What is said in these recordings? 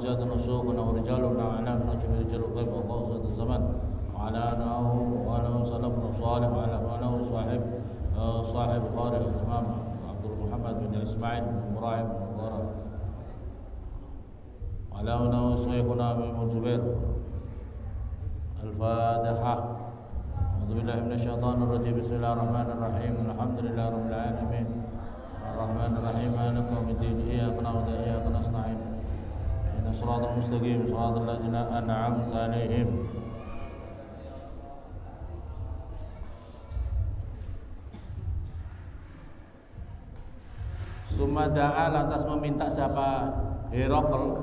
سيادنا وشيوخنا ورجالنا وأعلامنا جميع رجال الغيب وقوصة الزمان وعلى آله وسلم صالح وعلى آله صاحب قارئ الإمام عبد محمد بن إسماعيل بن إبراهيم بن مبارك وعلى آله شيخنا بن جبير. الفاتحة. أعوذ بالله من الشيطان الرجيم. بسم الله الرحمن الرحيم. الحمد لله رب العالمين الرحمن الرحيم مالك يوم الدين إياك نعبد وإياك نستعين اهدنا الصراط المستقيم صراط الذين أنعمت عليهم. Summa da'a, lantas meminta siapa Herakl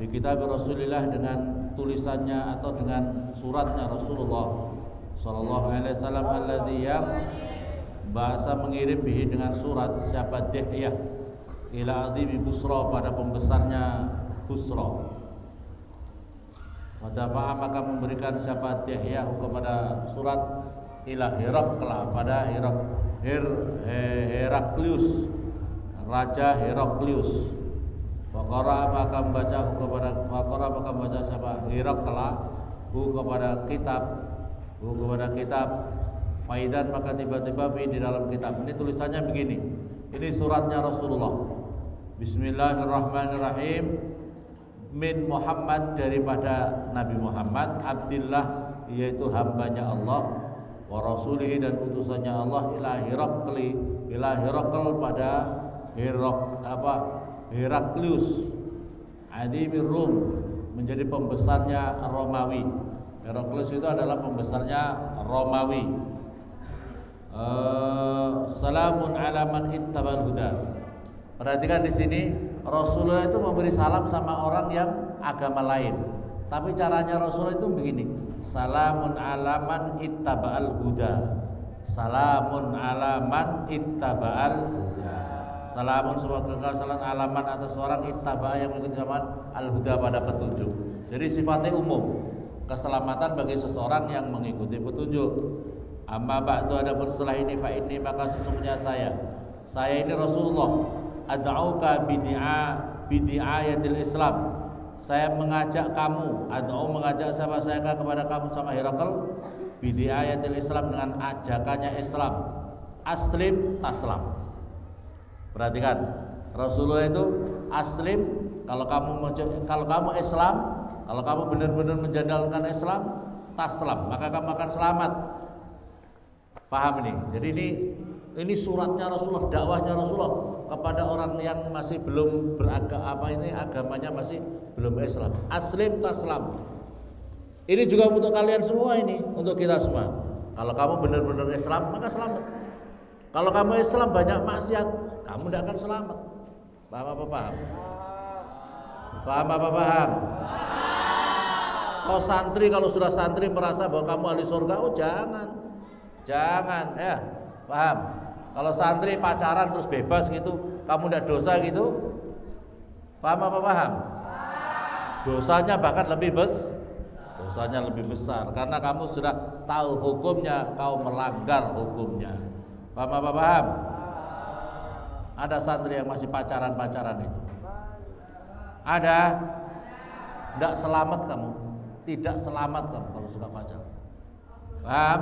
di kitab Rasulullah dengan tulisannya atau dengan suratnya Rasulullah sallallahu alaihi wasallam alladzi yang bahasa mengirim bihi dengan surat siapa Dihyah ila adhimi Busra pada pembesarnya Busra. Wadafa'a, maka memberikan siapa Dihyah kepada surat ila Herakla pada Heraklius, Raja Heraklius. Waqara, maka membaca siapa Herakla kepada kitab Faidan, maka tiba-tiba di dalam kitab ini tulisannya begini. Ini suratnya Rasulullah. Bismillahirrahmanirrahim. Min Muhammad, daripada Nabi Muhammad, Abdillah, yaitu hambanya Allah, wa rasulihi, dan utusannya Allah, ila Herakl pada Heraklius adimir Rum, menjadi pembesarnya Romawi. Heraklius itu adalah pembesarnya Romawi. Salamun ala man ittabal huda. Perhatikan di sini Rasulullah itu memberi salam sama orang yang agama lain. Tapi caranya Rasulullah itu begini. Salamun ala man ittabal huda. Salamun ala man ittabal huda. Salamun, semoga kesalan alaman atas orang ittaba yang mengikuti zaman al-huda pada petunjuk. Jadi sifatnya umum, keselamatan bagi seseorang yang mengikuti petunjuk. Amma ba'du, adapun setelah ini, fa inni, maka sesungguhnya saya ini Rasulullah, ad'auka bidi'ayatil Islam. Saya mengajak kamu, mengajak siapa saya kepada kamu sama Herakl, bidi'ayatil Islam, dengan ajakannya Islam. Aslim taslam. Perhatikan, Rasulullah itu aslim, kalau kamu Islam, kalau kamu benar-benar menjalankan Islam, taslam, maka kamu akan selamat. Paham ini? Jadi ini suratnya Rasulullah, dakwahnya Rasulullah kepada orang yang masih belum agamanya masih belum Islam. Aslim taslam. Ini juga untuk kalian semua, ini untuk kita semua. Kalau kamu benar-benar Islam, maka selamat. Kalau kamu Islam banyak maksiat, kamu tidak akan selamat. Paham apa paham? Paham apa paham? Kau santri, kalau sudah santri merasa bahwa kamu ahli surga, oh jangan ya, paham? Kalau santri pacaran terus bebas gitu, kamu tidak dosa gitu, paham apa paham? Dosanya bahkan lebih besar karena kamu sudah tahu hukumnya, kau melanggar hukumnya. Paham apa paham? Ada santri yang masih pacaran itu. Ada? Tidak selamat kamu. Tidak selamat kamu kalau suka pacaran. Paham?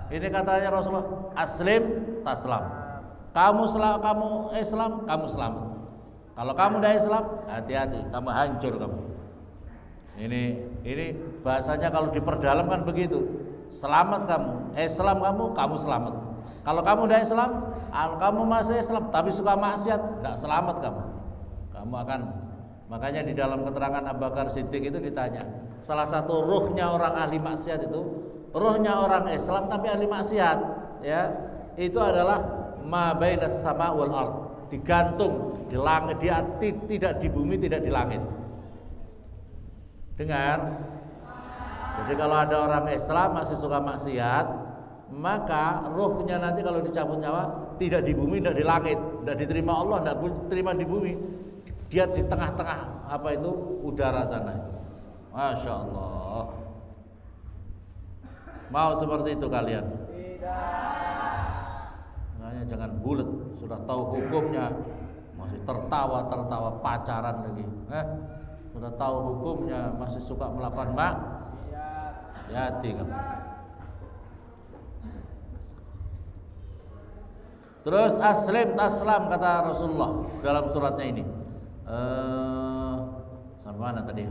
Ini katanya Rasulullah, aslim taslam. Kamu Islam, kamu selamat. Kalau kamu tidak Islam, hati-hati, kamu hancur kamu. Ini bahasanya kalau diperdalam kan begitu. Selamat kamu, Islam kamu selamat. Kalau kamu udah Islam, kamu masih Islam tapi suka maksiat, tidak selamat kamu. Kamu akan, makanya di dalam keterangan Abu Bakar Siddiq itu ditanya, salah satu ruhnya orang ahli maksiat itu, ruhnya orang Islam tapi ahli maksiat, ya, itu adalah ma bainas sama wal ard, digantung di langit, tidak di bumi, tidak di langit. Dengar? Jadi kalau ada orang Islam masih suka maksiat, maka rohnya nanti kalau dicabut nyawa tidak di bumi, tidak di langit, tidak diterima Allah, tidak diterima di bumi, dia di tengah-tengah udara sana. Masya Allah. Mau seperti itu kalian? Tidak. Makanya jangan bulat, sudah tahu hukumnya masih tertawa pacaran lagi. sudah tahu hukumnya masih suka melakukan hati kamu. Terus aslim taslam kata Rasulullah dalam suratnya ini. Sampai mana tadi?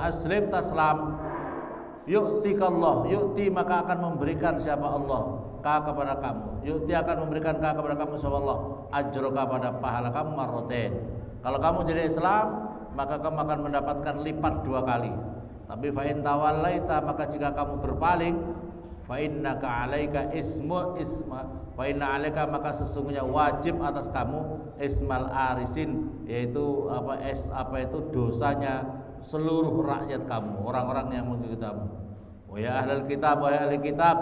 Aslim taslam. Yu'tikallah, yu'ti maka akan memberikan siapa Allah kepada kamu. Yu'ti akan memberikan kepada kamu siapa Allah ajroka pada pahala kamu marrotain. Kalau kamu jadi Islam maka kamu akan mendapatkan lipat 2 kali. Tapi fa in tawallaita maka jika kamu berpaling fa innaka 'alaika isma fa inna 'alaika maka sesungguhnya wajib atas kamu ismal arisin, yaitu apa itu dosanya seluruh rakyat kamu, orang-orang yang mengikuti kamu. Wa ya ahlul kitab, wa ya ahli kitab,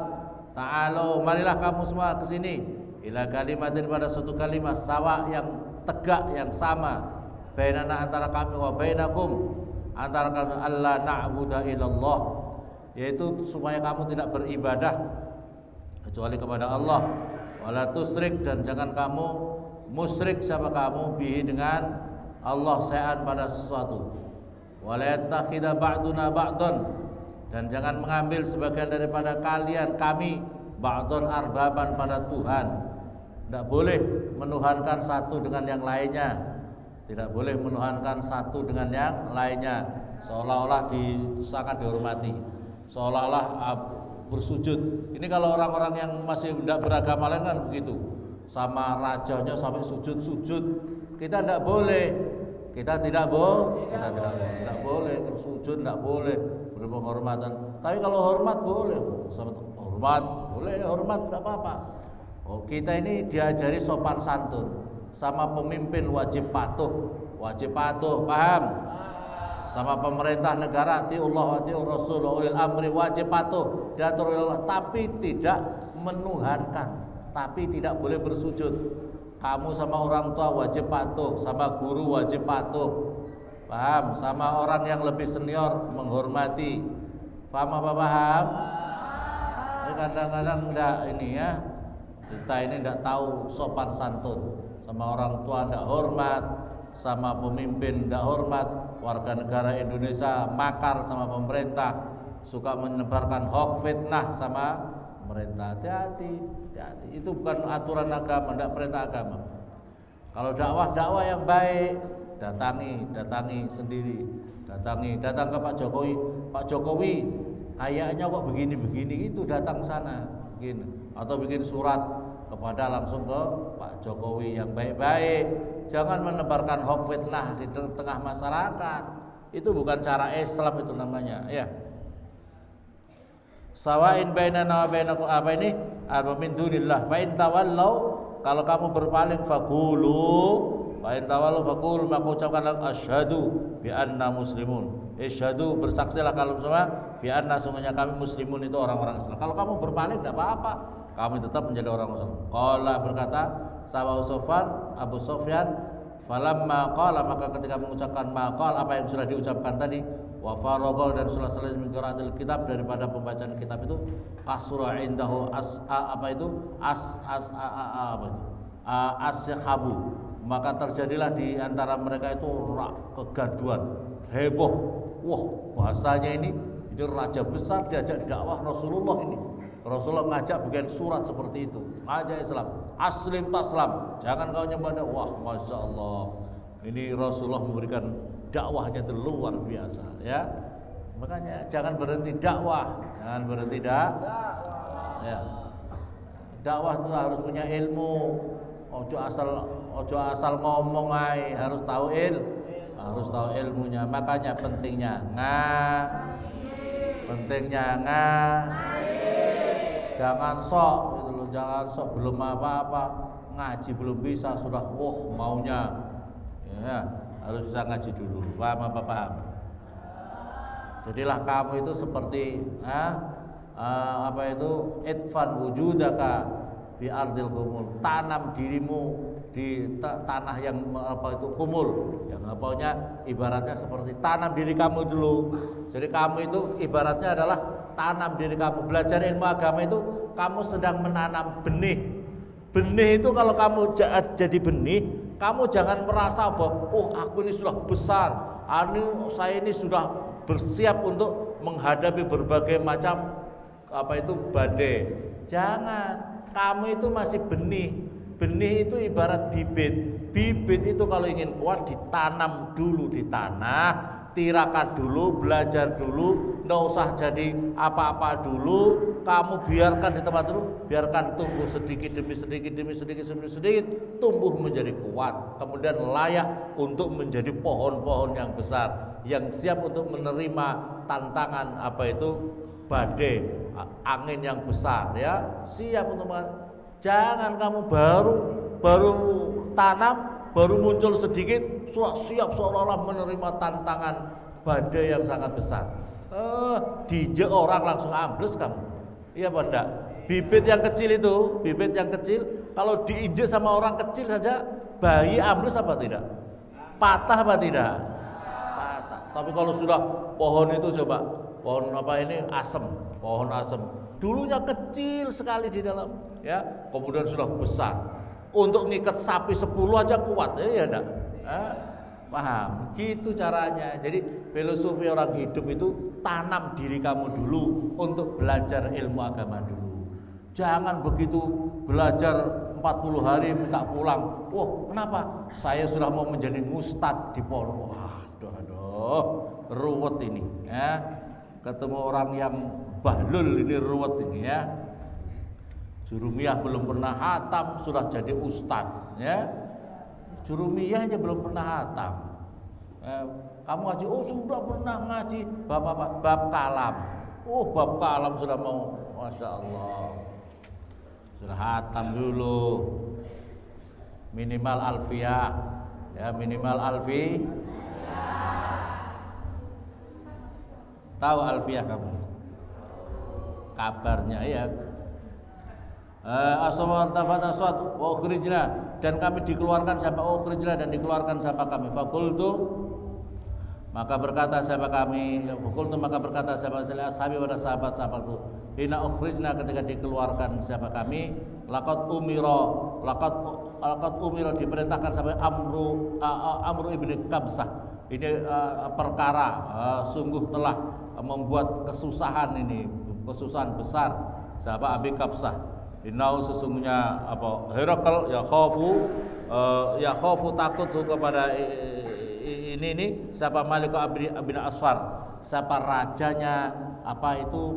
ta'alu, marilah kamu semua ke sini ila kalimatin pada suatu kalimat sawa yang tegak yang sama, bainana antara kami wa bainakum antara kami alla na'budu illallah, yaitu supaya kamu tidak beribadah kecuali kepada Allah, wala tusrik dan jangan kamu musyrik siapa kamu bihi dengan Allah syai'an pada sesuatu, wala yattakhidha ba'duna ba'dun dan jangan mengambil sebagian daripada kalian kami ba'dun arbaban pada Tuhan. Tidak boleh menuhankan satu dengan yang lainnya. Tidak boleh menuhankan satu dengan yang lainnya. Seolah-olah sangat dihormati, seolah-olah bersujud. Ini kalau orang-orang yang masih tidak beragama lain kan begitu. Sama rajanya sampai sujud-sujud. Kita tidak boleh. Kita tidak boleh sujud, tidak boleh beri penghormatan. Tapi kalau hormat boleh, hormat tidak apa-apa. Oh, kita ini diajari sopan santun, sama pemimpin wajib patuh, paham? Sama pemerintah negara atiullah wa atiur rasul wa ulil amri wajib patuh, diatur oleh Allah, tapi tidak menuhankan, tapi tidak boleh bersujud. Kamu sama orang tua wajib patuh, sama guru wajib patuh, paham? Sama orang yang lebih senior menghormati, paham apa paham? Kadang-kadang enggak ini ya, kita ini enggak tahu sopan santun, sama orang tua enggak hormat, sama pemimpin enggak hormat, warga negara Indonesia makar sama pemerintah, suka menebarkan hoax fitnah sama pemerintah. Hati-hati. Itu bukan aturan agama, tidak perintah agama. Kalau dakwah yang baik, datangi sendiri, datang ke Pak Jokowi, kayaknya kok begini itu, datang sana, begini, atau bikin surat kepada langsung ke Pak Jokowi yang baik-baik. Jangan menebarkan hoax fitnah di tengah masyarakat. Itu bukan cara Islam itu namanya, ya. Sawain bainana wa bainakum apa ini? Min dunillah. Fa in tawallau, kalau kamu berpaling faqulu, fa in tawallau faqul maka ucapkanlah asyhadu bi anna muslimun. Asyhadu bersaksilah kalau semua bi anna sungguhnya kami muslimun itu orang-orang Islam. Kalau kamu berpaling tidak apa-apa, kami tetap menjadi orang Islam. Qala berkata Abu Sufyan, falamma qala maka ketika mengucapkan maqal apa yang sudah diucapkan tadi, wa faragha dan sudah selesai mengqiraatil kitab daripada pembacaan kitab itu, kasura indahu ashabu, maka terjadilah di antara mereka itu kegaduhan, heboh. Wah, bahasanya ini raja besar diajak dakwah Rasulullah ini. Rasulullah ngajak bikin surat seperti itu, ngajak Islam, aslim taslam, jangan kau nyembah. Wah, masya Allah, ini Rasulullah memberikan dakwahnya itu luar biasa, ya. Makanya jangan berhenti dakwah, ya. Dakwah itu harus punya ilmu, ojo asal ngomong aja, harus tahu ilmunya. Makanya pentingnya jangan sok gitu loh, jangan sok belum apa-apa, ngaji belum bisa sudah maunya, ya. Harus bisa ngaji dulu, paham apa paham? Jadilah kamu itu seperti idfan wujudaka fi ardil humul, tanam dirimu di tanah yang humul, yang ibaratnya seperti tanam diri kamu dulu. Jadi kamu itu ibaratnya adalah tanam diri kamu. Belajar ilmu agama itu kamu sedang menanam benih. Benih itu kalau kamu jadi benih, Kamu jangan merasa bahwa oh aku ini sudah besar, saya ini sudah bersiap untuk menghadapi berbagai macam badai. Jangan, kamu itu masih benih. Benih itu ibarat bibit. Bibit itu kalau ingin kuat ditanam dulu di tanah, tirakat dulu, belajar dulu, nggak usah jadi apa-apa dulu, kamu biarkan di tempat dulu, biarkan tumbuh sedikit demi sedikit, tumbuh menjadi kuat, kemudian layak untuk menjadi pohon-pohon yang besar, yang siap untuk menerima tantangan badai, angin yang besar, ya, siap untuk jangan kamu baru tanam, baru muncul sedikit, sudah siap seolah-olah menerima tantangan badai yang sangat besar. Dijek orang langsung ambles kamu. Iya apa enggak? Bibit yang kecil, kalau diinjek sama orang kecil saja, bayi ambles apa tidak? Patah apa tidak? Patah. Tapi kalau sudah pohon itu coba, pohon pohon asem. Dulunya kecil sekali di dalam, ya, kemudian sudah besar. Untuk ngikat sapi 10 aja kuat, ya enggak? Paham? Gitu caranya. Jadi filosofi orang hidup itu tanam diri kamu dulu untuk belajar ilmu agama dulu. Jangan begitu belajar 40 hari minta pulang. Wah, kenapa? Saya sudah mau menjadi mustad di pondok. Aduh, ruwet ini, ya. Ketemu orang yang bahlul ini ruwet ini, ya. Jurumiyah belum pernah hatam sudah jadi ustadz, ya. Jurumiyah aja belum pernah hatam. Kamu ngaji, oh sudah pernah ngaji bab kalam. Oh, bab kalam sudah mau, masya Allah, sudah hatam dulu. Minimal alfiyah, ya, minimal alfi. Tahu alfiyah kamu? Kabarnya, ya. Aswartafat wa ukhrijna, dan kami dikeluarkan siapa, dan dikeluarkan siapa kami. Fakultu, maka berkata siapa kami, maka berkata siapa ashabi pada sahabat-sahabatku, hina ukhrijna, ketika dikeluarkan siapa kami, laqad umira diperintahkan sampai Amru ibni Qabsah. Ini perkara sungguh telah membuat kesusahan besar sahabat Abi Qabsah. Inau sesungguhnya Herakl ya khafu takut kepada ini siapa Malik bin Asfar, siapa rajanya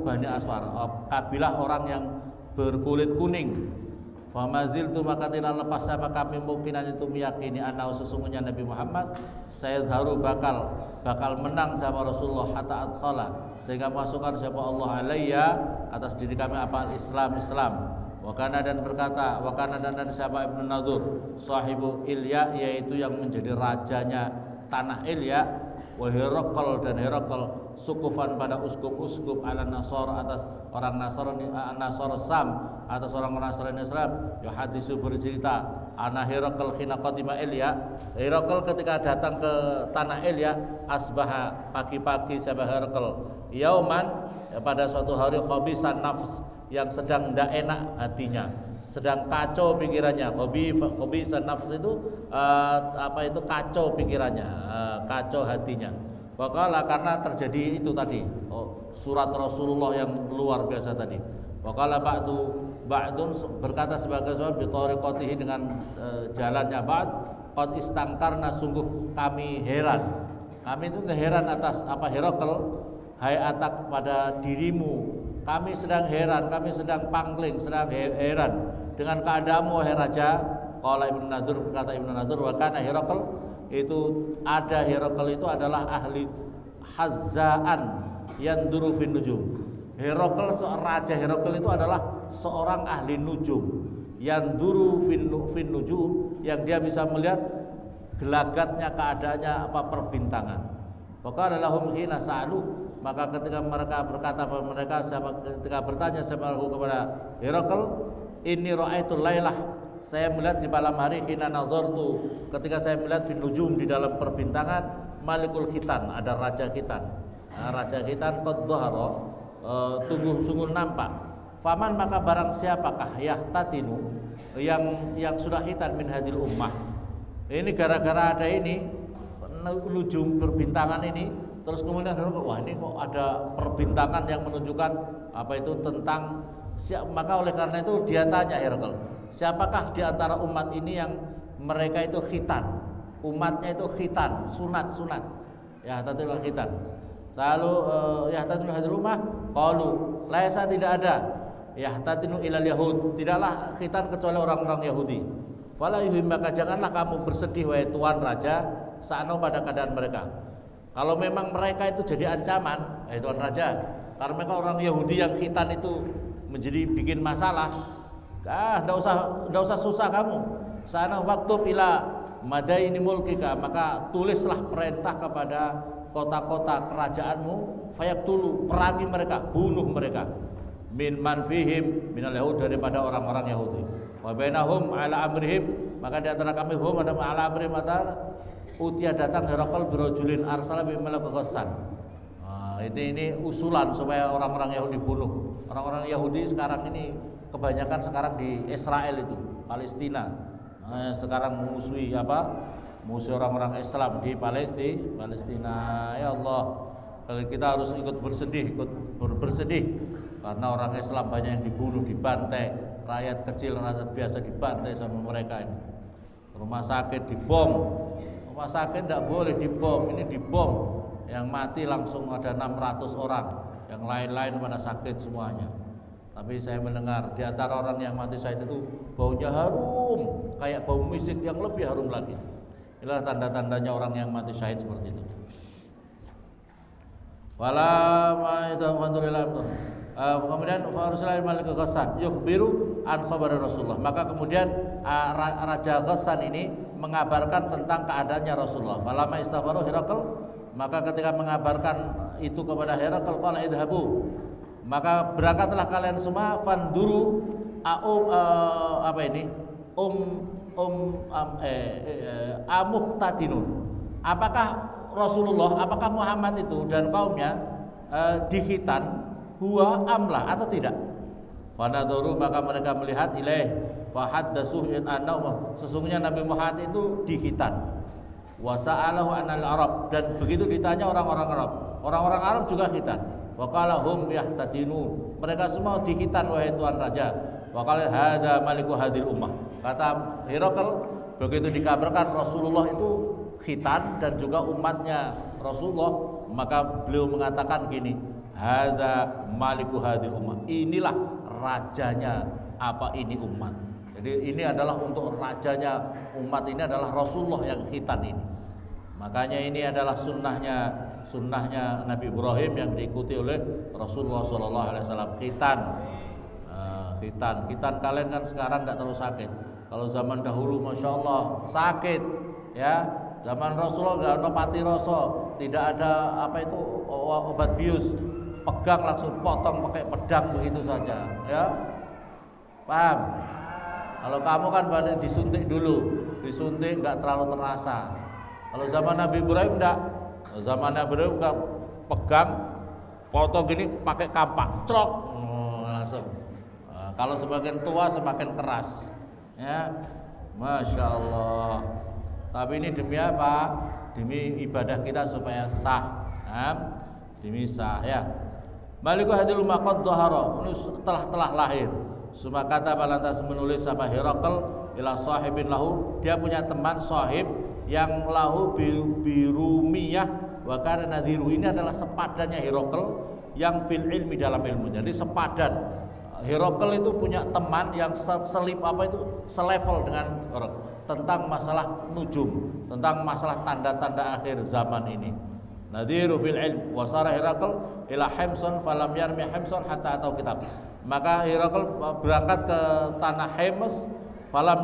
Bani Asfar, kabilah orang yang berkulit kuning. Famaziltu, maka tidak lepas siapa kami mungkinan itu meyakini anau sesungguhnya Nabi Muhammad sayadharu bakal menang sama Rasulullah hatta adkhala, sehingga masukkan siapa Allah alayya atas diri kami Islam. Wakana dan berkata, dan siapa Ibnu Nadur sahibu Ilya, yaitu yang menjadi rajanya tanah Ilya, wa Herakl, dan Herakl sukufan pada uskup-uskup ala Nasor, atas orang Nasrani, Nasor Sam, atas orang Nasrani Islam. Yuhadisu, bercerita, ana Herakl khina qadima Ilya, Herakl ketika datang ke tanah Ilya, asbaha, pagi-pagi siapa Herakl, yauman, pada suatu hari, khabisan nafs, yang sedang tidak enak hatinya, sedang kacau pikirannya. Khabisan nafs itu kacau pikirannya, kacau hatinya. Wakala, karena terjadi itu tadi, surat Rasulullah yang luar biasa tadi. Wakala ba'dun berkata sebagai seorang bitariqatihi, dengan jalannya ba'd, qad istangkarna, sungguh kami heran. Kami itu heran atas Herakl, hai atak pada dirimu. Kami sedang heran, kami sedang pangling, sedang heran dengan keadaanmu, wahai raja. Qala Ibnu Nadur, berkata Ibnu Nadur, wa kana Herakl, itu ada Herakl itu adalah ahli hazzaan yanduru fin nujum. Herakl, raja Herakl itu adalah seorang ahli nujum, yanduru fin nujum, yang dia bisa melihat gelagatnya keadaannya perbintangan. Maka lahum hina sa'alu, maka ketika mereka berkata kepada mereka, ketika bertanya kepada Herakl, inni ra'aitul lailah, saya melihat di malam hari, hina nazartu, ketika saya melihat fin nujum, di dalam perbintangan, Malikul Khitan, ada raja Khitan. Raja Khitan qad dhahara, sungguh nampak. Faman, maka barang siapakah yahtatinu, yang sudah khitan min hadil ummah, Ini gara-gara ada ini nujum perbintangan ini, terus kemudian wah ini kok ada perbintangan yang menunjukkan apa itu tentang maka oleh karena itu dia tanya Herakl, siapakah di antara umat ini yang mereka itu khitan, umatnya itu khitan, sunat ya tatul khitan. Selalu ya tatul hadil ummah qalu laisa tidak ada ya tatinu ilal yahud, tidaklah khitan kecuali orang-orang Yahudi. Fala yuhimmaka, janganlah kamu bersedih wahai tuan raja sa'no pada keadaan mereka. Kalau memang mereka itu jadi ancaman, tuan raja, karena mereka orang Yahudi yang khitan itu menjadi bikin masalah, enggak usah susah kamu. Sana waktu ila madaini mulkika, maka tulislah perintah kepada kota-kota kerajaanmu, fayaktulu, perangi mereka, bunuh mereka. Min manfihim minal yahud, daripada orang-orang Yahudi. Wa bainahum ala amrihim, maka di antara kami hum ada ala amrihim antara utia datang Herakl birojulin arsala bimalak Ghassan. Ini usulan supaya orang-orang Yahudi bunuh. Orang-orang Yahudi sekarang ini kebanyakan sekarang di Israel itu, Palestina. Sekarang memusuhi musuh orang-orang Islam di Palestina. Ya Allah, kalau kita harus ikut bersedih karena orang Islam banyak yang dibunuh, dibantai, rakyat kecil, rakyat biasa dibantai sama mereka ini. Rumah sakit dibom, rumah sakit tidak boleh dibom, ini dibom, yang mati langsung ada 600 orang, yang lain-lain pada sakit semuanya. Tapi saya mendengar di antara orang yang mati syahid itu baunya harum, kayak bau misik yang lebih harum lagi. Inilah tanda-tandanya orang yang mati syahid seperti itu. Kemudian Rasulullah Malik Ghassan yukhbiru an khabar Rasulullah. Maka kemudian Raja Ghassan ini mengabarkan tentang keadaannya Rasulullah. Falamma istaghfaru Herakl, maka ketika mengabarkan itu kepada Herakl, qala idhabu, maka berangkatlah kalian semua, fanduru amuhtadinun. Apakah Rasulullah, apakah Muhammad itu dan kaumnya dihitan huwa amla atau tidak? Fanaduru, maka mereka melihat ilaih fahaddatsu annahu, sesungguhnya Nabi Muhammad itu dihitan. Wa sa'alahu anal Arab, dan begitu ditanya orang-orang Arab. Orang-orang Arab juga khitan. Wa qala hum yahtadinu, mereka semua dihitan wahai tuan raja. Wa qala hadza maliku hadil ummah. Kata Herakl, begitu dikabarkan Rasulullah itu khitan dan juga umatnya Rasulullah, maka beliau mengatakan gini, hadza maliku hadil ummah, inilah rajanya ini umat. Jadi ini adalah untuk rajanya umat, ini adalah Rasulullah yang khitan ini. Makanya ini adalah sunnahnya Nabi Ibrahim yang diikuti oleh Rasulullah SAW. Khitan kalian kan sekarang tidak terlalu sakit. Kalau zaman dahulu Masya Allah sakit ya. Zaman Rasulullah nggak ada pati rasa, tidak ada obat bius, pegang langsung potong pakai pedang begitu saja ya. Paham? Kalau kamu kan banyak disuntik dulu, disuntik nggak terlalu terasa. Kalau zaman Nabi Ibrahim enggak, zaman Nabi Ibrahim enggak, pegang potong gini pakai kampak, crok langsung. Kalau semakin tua semakin keras ya. Masya Allah. Tapi ini demi apa? Demi ibadah kita supaya sah, demi sah ya. Maliku hadil ummah qad dhahara, telah lahir. Suma kata balantas menulis sama Herakl ila sahibin lahu, dia punya teman sahib yang lahu birumiyah wa kana nadhiru. Ini adalah sepadannya Herakl yang fil ilmi, dalam ilmu. Jadi sepadan. Herakl itu punya teman yang selevel dengan Herakl tentang masalah nujum, tentang masalah tanda-tanda akhir zaman ini. Nadhiru fil ilm wa sara Herakl ila Himson falam yarmi Himson hatta atau kitab. Maka Herakl berangkat ke tanah Hemes, falam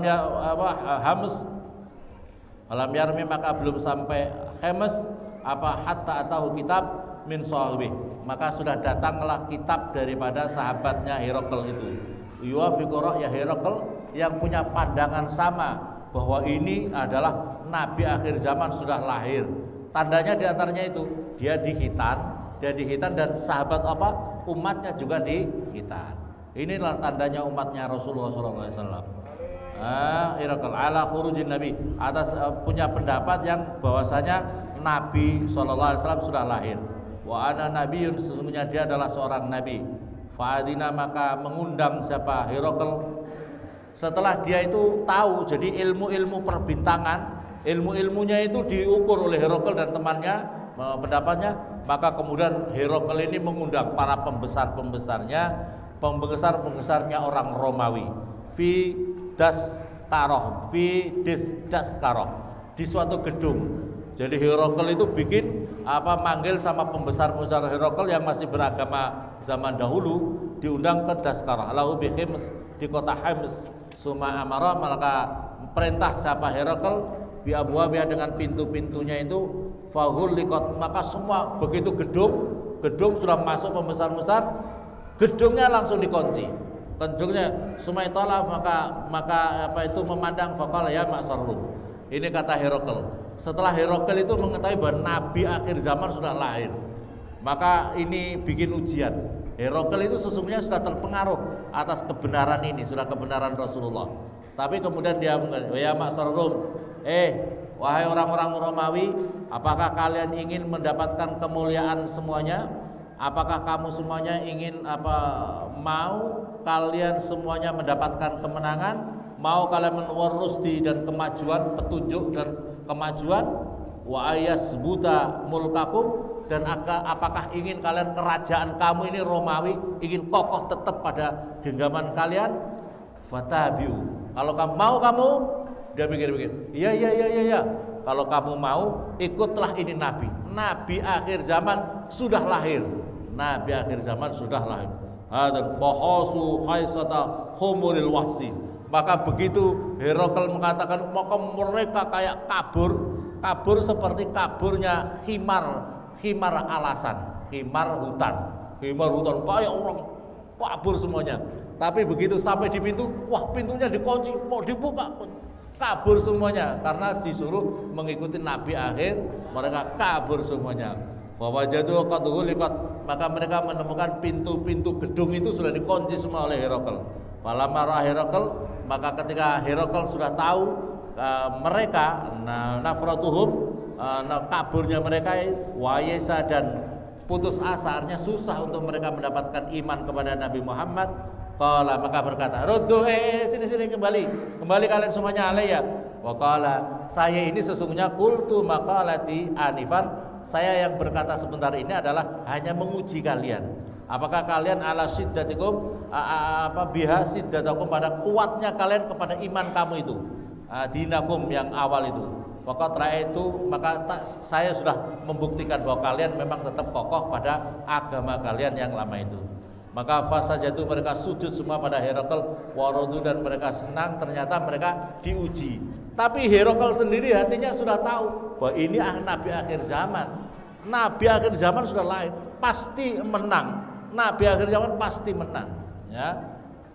yarmi, maka belum sampai Hemes hatta atahu kitab min sahibi, maka sudah datanglah kitab daripada sahabatnya Herakl itu. Yuwafiqu ra'ya Herakl, yang punya pandangan sama bahwa ini adalah nabi akhir zaman sudah lahir. Tandanya diantaranya itu dia dihitan dan sahabat umatnya juga dihitan. Inilah tandanya umatnya Rasulullah SAW. Herakl ala khurujin Nabi, atas punya pendapat yang bahwasanya Nabi SAW sudah lahir. Wa ana nabiyyun, sesungguhnya dia adalah seorang nabi. Fa'adina, maka mengundang siapa? Herakl. Setelah dia itu tahu, jadi ilmu-ilmu perbintangan, ilmu-ilmunya itu diukur oleh Herakl dan temannya, pendapatnya, maka kemudian Herakl ini mengundang para pembesar-pembesarnya orang Romawi fi daskaroh, di suatu gedung. Jadi Herakl itu bikin manggil sama pembesar-pembesar Herakl yang masih beragama zaman dahulu, diundang ke Daskaroh lahu bi Hims, di kota Hims. Suma amara, maka perintah siapa Herakl bi abwabiha, dengan pintu-pintunya itu faghulliqat, maka semua begitu gedung sudah masuk pembesar-pembesar, gedungnya langsung dikunci. Gedungnya sumaitala, maka memandang faqala ya ma'sar Rum. Ini kata Herakl. Setelah Herakl itu mengetahui bahwa nabi akhir zaman sudah lahir, maka ini bikin ujian. Herakl itu sesungguhnya sudah terpengaruh atas kebenaran ini, sudah kebenaran Rasulullah. Tapi kemudian dia mengatakan, ya ma'sar Rum, wahai orang-orang Romawi, apakah kalian ingin mendapatkan kemuliaan semuanya? Apakah kamu semuanya ingin mau kalian semuanya mendapatkan kemenangan? Mau kalian mewarusdi dan kemajuan, petunjuk dan kemajuan? Wa ayasbuta mulkakum, dan apakah ingin kalian kerajaan kamu ini Romawi ingin kokoh tetap pada genggaman kalian? Fatabiu, kalau kamu mau, dia pikir-pikir, iya. Kalau kamu mau, ikutlah ini Nabi akhir zaman sudah lahir. Nabi akhir zaman sudah lahir. Hadan fahasu khaisata humuril wahsi. Maka begitu Herakl mengatakan, maka mereka kayak kabur seperti kaburnya khimar alasan, khimar hutan kayak orang kabur semuanya. Tapi begitu sampai di pintu, wah pintunya dikunci, mau dibuka, kabur semuanya, karena disuruh mengikuti Nabi akhir, mereka kabur semuanya. Fawajadu qad ghuliqat, maka mereka menemukan pintu-pintu gedung itu sudah dikunci semua oleh Herakl. Falamma Herakl, maka ketika Herakl sudah tahu mereka nafratuhum, kaburnya mereka, wayesa dan putus asa, artinya susah untuk mereka mendapatkan iman kepada Nabi Muhammad. Qala, maka berkata, ruddu, sini kembali kalian semuanya alayya. Wa qala, saya ini sesungguhnya qultu maqalati anifan, saya yang berkata sebentar ini adalah hanya menguji kalian. Apakah kalian ala siddatikum, biha siddatakum, pada kuatnya kalian kepada iman kamu itu, dinakum yang awal itu. Waqat ra'aitu, maka saya sudah membuktikan bahwa kalian memang tetap kokoh pada agama kalian yang lama itu. Maka fasajadu, mereka sujud semua pada Herakl, waradu, dan mereka senang, ternyata mereka diuji. Tapi Herakl sendiri hatinya sudah tahu bahwa ini Nabi akhir zaman. Nabi akhir zaman sudah lahir, pasti menang. Nabi akhir zaman pasti menang. Ya,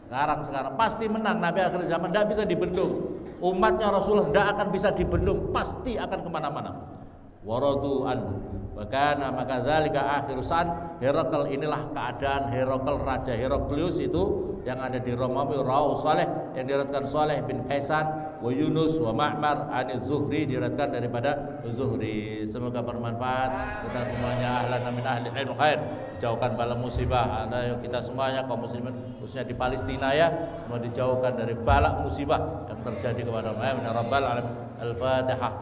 sekarang pasti menang. Nabi akhir zaman tidak bisa dibendung. Umatnya Rasulullah tidak akan bisa dibendung, pasti akan kemana-mana. Waradu anhu, maka dzalika akhirusan Herakl, inilah keadaan Herakl, Raja Heraklius itu yang ada di Romawi. Rawu Saleh, yang diriwayatkan Saleh bin Kaisan, wa Yunus wa Ma'mar an Zuhri, diriwayatkan daripada Zuhri. Semoga bermanfaat. Kita semuanya ahlan min ahli ilmu khair, dijauhkan bala musibah. Ada kita semuanya kaum muslimin, khususnya di Palestina ya, mau dijauhkan dari balak musibah yang terjadi kepada mereka. Rabbal alamin. Al-Fatihah.